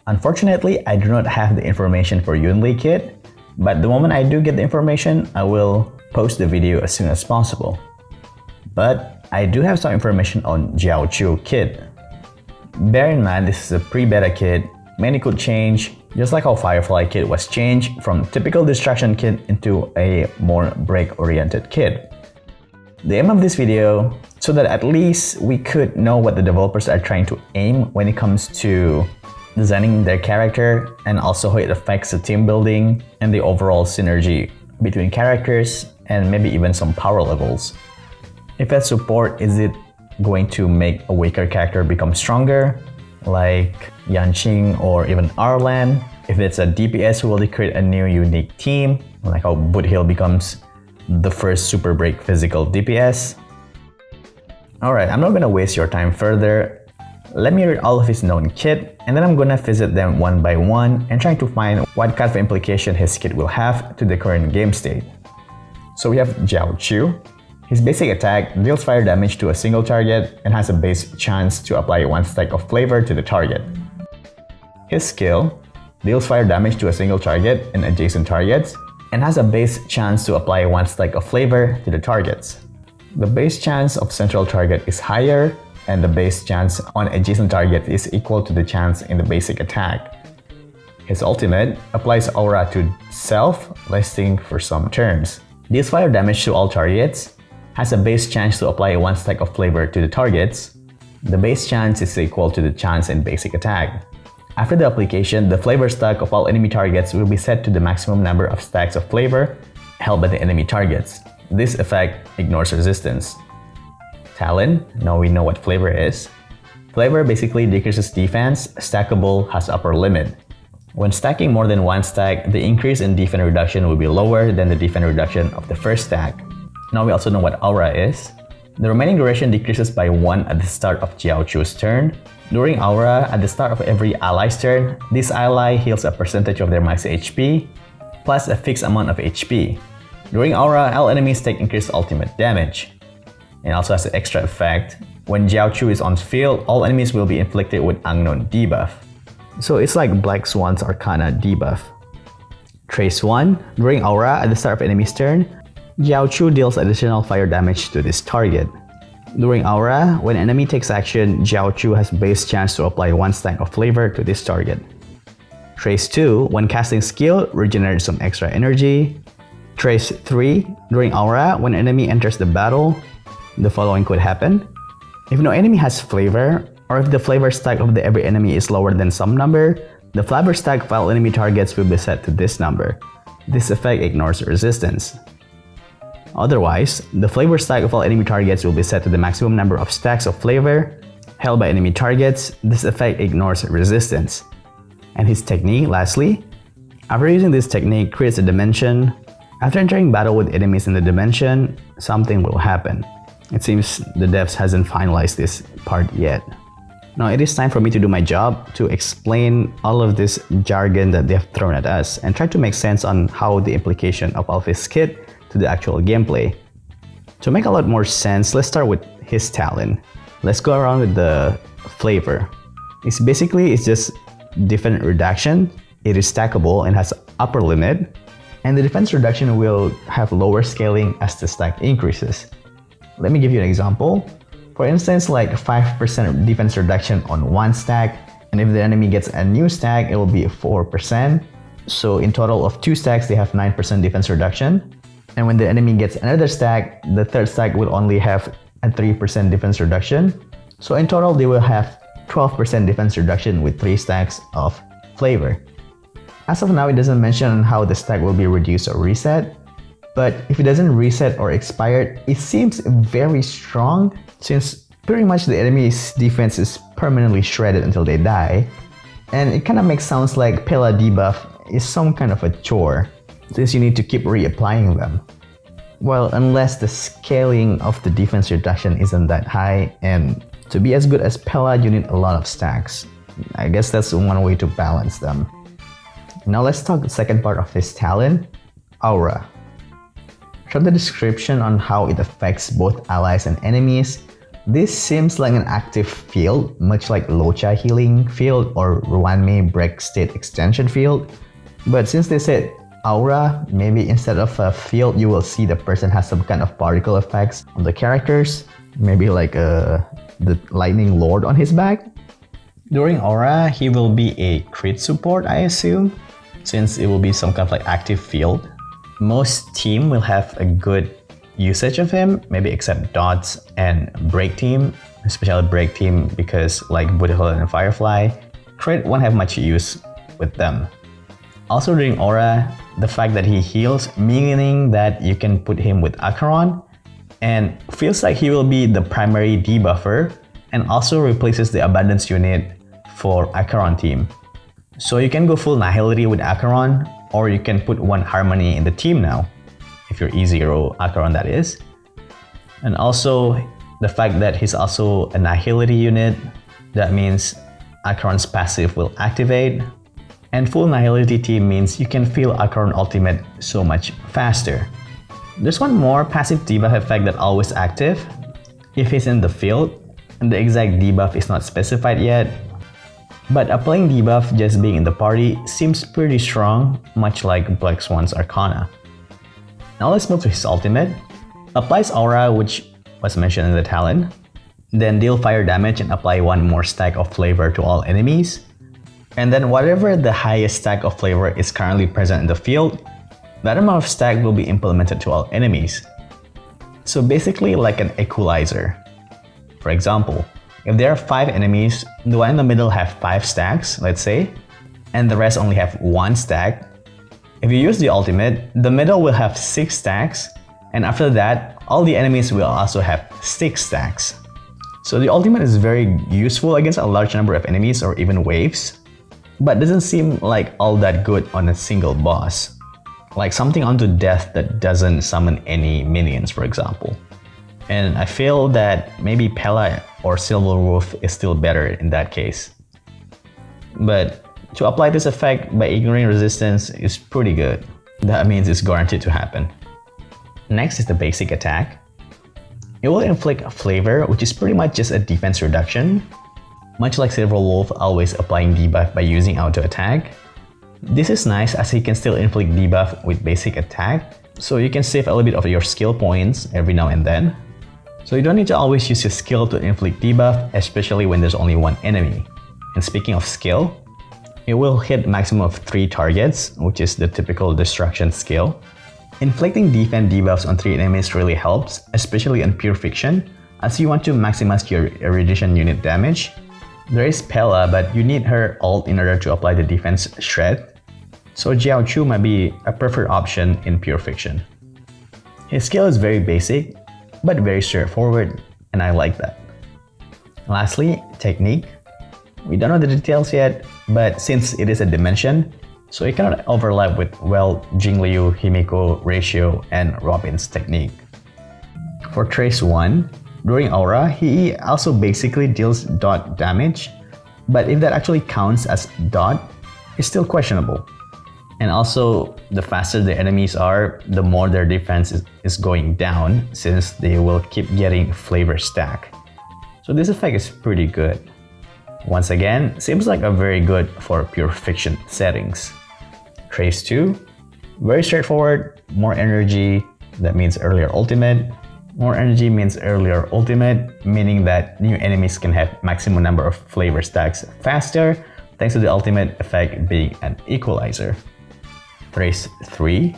Unfortunately, I do not have the information for Yunli kit, but the moment I do get the information, I will post the video as soon as possible. But I do have some information on Jiaoqiu kit. Bear in mind, this is a pre-beta kit. Many could change, just like how Firefly kit was changed from typical distraction kit into a more break-oriented kit. The aim of this video, so that at least we could know what the developers are trying to aim when it comes to designing their character, and also how it affects the team building and the overall synergy between characters and maybe even some power levels. If as support, is it going to make a weaker character become stronger, like Yanqing or even Arlan? If it's a DPS, will they create a new unique team, like how Boothill becomes the first super break physical DPS? Alright, I'm not gonna waste your time further. Let me read all of his known kit, and then I'm gonna visit them one by one and try to find what kind of implication his kit will have to the current game state. So we have Jiaoqiu. His basic attack deals fire damage to a single target and has a base chance to apply 1 stack of flavor to the target. His skill deals fire damage to a single target and adjacent targets and has a base chance to apply 1 stack of flavor to the targets. The base chance of central target is higher, and the base chance on adjacent target is equal to the chance in the basic attack. His ultimate applies aura to self, lasting for some turns. Deals fire damage to all targets, has a base chance to apply 1 stack of flavor to the targets. The base chance is equal to the chance in basic attack. After the application, the flavor stack of all enemy targets will be set to the maximum number of stacks of flavor held by the enemy targets. This effect ignores resistance. Talent, now we know what flavor is. Flavor basically decreases defense, stackable has upper limit. When stacking more than 1 stack, the increase in defense reduction will be lower than the defense reduction of the first stack. Now we also know what aura is. The remaining duration decreases by 1 at the start of Jiaoqiu's turn. During aura, at the start of every ally's turn, this ally heals a percentage of their max HP, plus a fixed amount of HP. During aura, all enemies take increased ultimate damage. It also has an extra effect. When Jiaoqiu is on field, all enemies will be inflicted with unknown debuff. So it's like Black Swan's Arcana debuff. Trace 1. During aura, at the start of enemy's turn, Jiaoqiu deals additional fire damage to this target. During aura, when enemy takes action, Jiaoqiu has base chance to apply 1 stack of flavor to this target. Trace 2. When casting skill, regenerates some extra energy. Trace 3. During aura, when enemy enters the battle, the following could happen. If no enemy has flavor, or if the flavor stack of every enemy is lower than some number, the flavor stack of all enemy targets will be set to this number. This effect ignores resistance. Otherwise, the flavor stack of all enemy targets will be set to the maximum number of stacks of flavor held by enemy targets. This effect ignores resistance. And his technique, lastly, after using this technique, creates a dimension. After entering battle with enemies in the dimension, something will happen. It seems the devs hasn't finalized this part yet. Now it is time for me to do my job to explain all of this jargon that they have thrown at us and try to make sense on how the implication of all this kit to the actual gameplay. To make a lot more sense, let's start with his talent. Let's go around with the flavor. It's just defense reduction. It is stackable and has upper limit, and the defense reduction will have lower scaling as the stack increases. Let me give you an example. For instance, like 5% defense reduction on 1 stack, and if the enemy gets a new stack, it will be 4%. So in total of 2 stacks, they have 9% defense reduction. And when the enemy gets another stack, the third stack will only have a 3% defense reduction. So in total, they will have 12% defense reduction with 3 stacks of flavor. As of now, it doesn't mention how the stack will be reduced or reset. But if it doesn't reset or expire, it seems very strong, since pretty much the enemy's defense is permanently shredded until they die. And it kind of makes sounds like Pela debuff is some kind of a chore, since you need to keep reapplying them. Well, unless the scaling of the defense reduction isn't that high, and to be as good as Pela, you need a lot of stacks. I guess that's one way to balance them. Now let's talk the second part of his talent, Aura. From the description on how it affects both allies and enemies, This seems like an active field, much like Locha healing field or Ruanmei break state extension field. But since they said aura, maybe instead of a field, you will see the person has some kind of particle effects on the characters. Maybe like the lightning lord on his back. During aura, he will be a crit support, I assume, since it will be some kind of like active field. Most team will have a good usage of him, maybe except Dots and Break Team, especially Break Team because like Beautiful and Firefly, crit won't have much use with them. Also during aura, the fact that he heals, meaning that you can put him with Acheron, and feels like he will be the primary debuffer and also replaces the abundance unit for Acheron team. So you can go full nihility with Acheron, or you can put one harmony in the team now, if you're E0 Acheron that is. And also the fact that he's also a nihility unit, that means Acheron's passive will activate. And full nihility team means you can feel Acheron ultimate so much faster. There's one more passive debuff effect that always active if he's in the field, and the exact debuff is not specified yet. But applying debuff just being in the party seems pretty strong, much like Black Swan's Arcana. Now let's move to his ultimate. Applies aura, which was mentioned in the talent, then deal fire damage and apply one more stack of flavor to all enemies. And then whatever the highest stack of flavor is currently present in the field, that amount of stack will be implemented to all enemies. So basically like an equalizer. For example, if there are 5 enemies, the one in the middle have 5 stacks, let's say, and the rest only have 1 stack. If you use the ultimate, the middle will have 6 stacks, and after that, all the enemies will also have 6 stacks. So the ultimate is very useful against a large number of enemies or even waves, but doesn't seem like all that good on a single boss. Like something onto death that doesn't summon any minions, for example. And I feel that maybe Pella or Silver Wolf is still better in that case. But to apply this effect by ignoring resistance is pretty good. That means it's guaranteed to happen. Next is the basic attack. It will inflict flavor, which is pretty much just a defense reduction. Much like Silver Wolf always applying debuff by using auto attack. This is nice as he can still inflict debuff with basic attack, so you can save a little bit of your skill points every now and then. So you don't need to always use your skill to inflict debuff, especially when there's only one enemy. And speaking of skill, it will hit maximum of 3 targets, which is the typical destruction skill. Inflicting defense debuffs on 3 enemies really helps, especially on Pure Fiction, as you want to maximize your erudition unit damage. There is Pella, but you need her ult in order to apply the defense shred. So Jiaoqiu might be a preferred option in Pure Fiction. His skill is very basic, but very straightforward, and I like that. Lastly, technique. We don't know the details yet, but since it is a dimension, so it cannot overlap with, well, Jingliu, Himiko, Ratio, and Robin's technique. For Trace 1, during aura, he also basically deals dot damage, but if that actually counts as dot, it's still questionable. And also, the faster the enemies are, the more their defense is going down, since they will keep getting flavor stack. So this effect is pretty good. Once again, seems like a very good for Pure Fiction settings. Trace 2, very straightforward, more energy, that means earlier ultimate. More energy means earlier ultimate, meaning that new enemies can have maximum number of flavor stacks faster, thanks to the ultimate effect being an equalizer. Trace 3.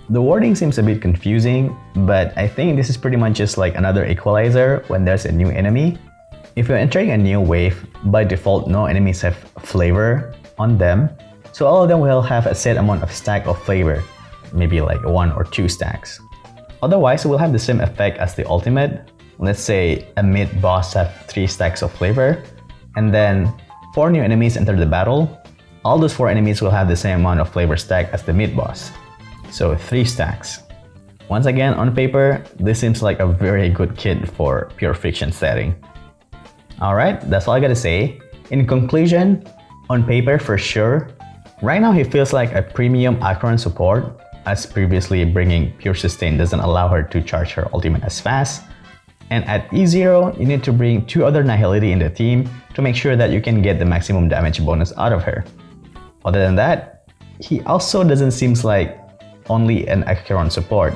The wording seems a bit confusing, but I think this is pretty much just like another equalizer when there's a new enemy. If you're entering a new wave, by default no enemies have flavor on them, so all of them will have a set amount of stack of flavor, maybe like 1 or 2 stacks. Otherwise, it will have the same effect as the ultimate. Let's say a mid-boss have 3 stacks of flavor, and then 4 new enemies enter the battle. All those 4 enemies will have the same amount of flavor stack as the mid-boss. So 3 stacks. Once again, on paper, this seems like a very good kit for Pure Fiction setting. Alright, that's all I gotta say. In conclusion, on paper for sure, right now he feels like a premium Acheron support, as previously bringing Pure Sustain doesn't allow her to charge her ultimate as fast. And at E0, you need to bring 2 other nihility in the team to make sure that you can get the maximum damage bonus out of her. Other than that, he also doesn't seem like only an Acheron support.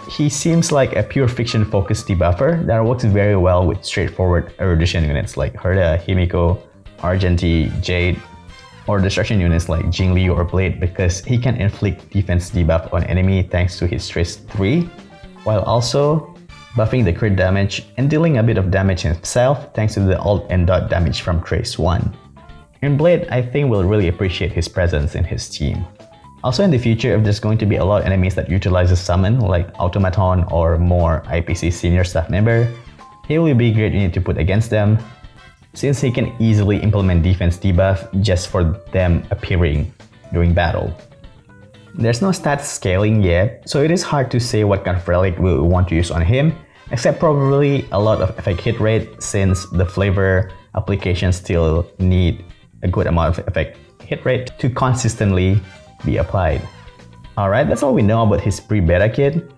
He seems like a pure fiction focused debuffer that works very well with straightforward erudition units like Herda, Himiko, Argenti, Jade, or destruction units like Jingli or Blade because he can inflict defense debuff on enemy thanks to his Trace 3, while also buffing the crit damage and dealing a bit of damage himself thanks to the alt and dot damage from Trace 1. And Blade, I think, will really appreciate his presence in his team. Also in the future, if there's going to be a lot of enemies that utilizes summon like Automaton or more IPC senior staff member, he will be great unit to put against them since he can easily implement defense debuff just for them appearing during battle. There's no stat scaling yet, so it is hard to say what kind of relic we want to use on him, except probably a lot of effect hit rate since the flavor applications still need a good amount of effect hit rate to consistently be applied. Alright, that's all we know about his pre-beta kit.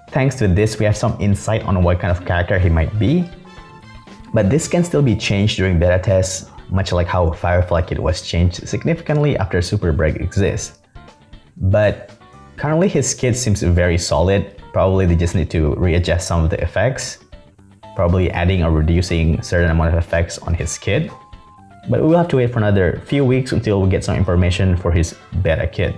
Thanks to this, we have some insight on what kind of character he might be. But this can still be changed during beta tests, much like how Firefly kit was changed significantly after Super Break exists. But currently his kit seems very solid. Probably they just need to readjust some of the effects, probably adding or reducing certain amount of effects on his kit. But we'll have to wait for another few weeks until we get some information for his beta kit.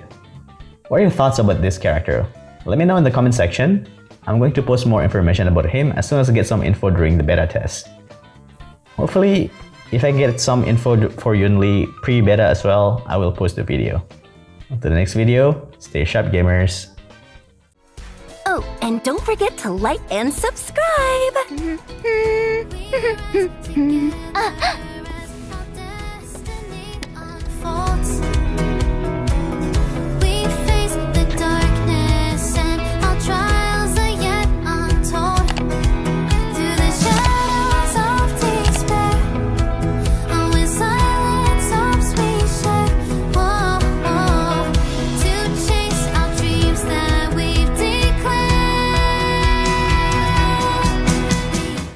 What are your thoughts about this character? Let me know in the comment section. I'm going to post more information about him as soon as I get some info during the beta test. Hopefully, if I get some info for Yunli pre-beta as well, I will post the video. Until the next video, stay sharp gamers. Oh, and don't forget to like and subscribe!